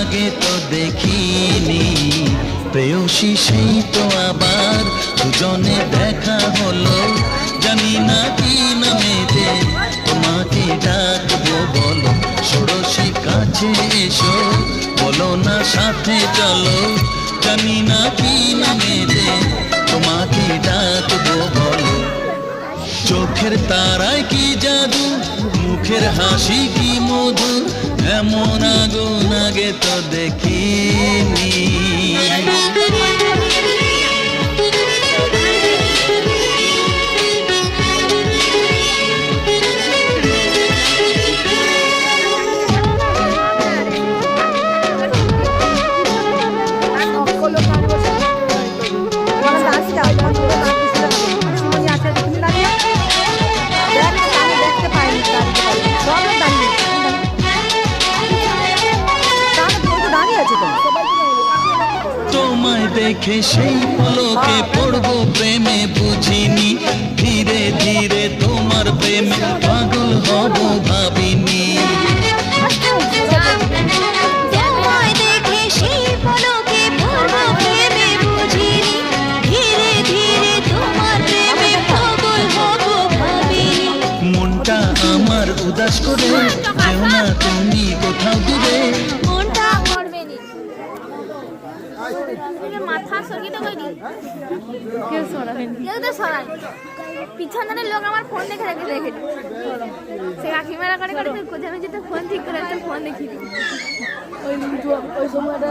আগে তো দেখিনি, প্রেয়সী সেই তো আবার দুজনে দেখা হলো। জানি না কি নামেতে তোমাকে ডাকবো, বলো ষোড়শী কাছে এসো, বলো না সাথে চলো। জানি না কি নামেতে তোমাকে ডাকবো, বলো। চোখের তারায় কি জাদু, মুখের হাসি কি মধু, এমন আগুন আগে তো দেখিনি। তোমায় দেখে সেই পলকে পড়বো প্রেমে, বুঝিনি ধীরে ধীরে তোমার প্রেমে পাগল হব ভাবিনি। মনটা আমার উদাস করে যেও না তুমি কোথাও দূরে। পিছনে লোক আমার ফোন দেখে রেখে সে ক্যামেরা করে করে কোথায় যেতে ফোন ঠিক করে একটা ফোন দেখি ওই সময়টা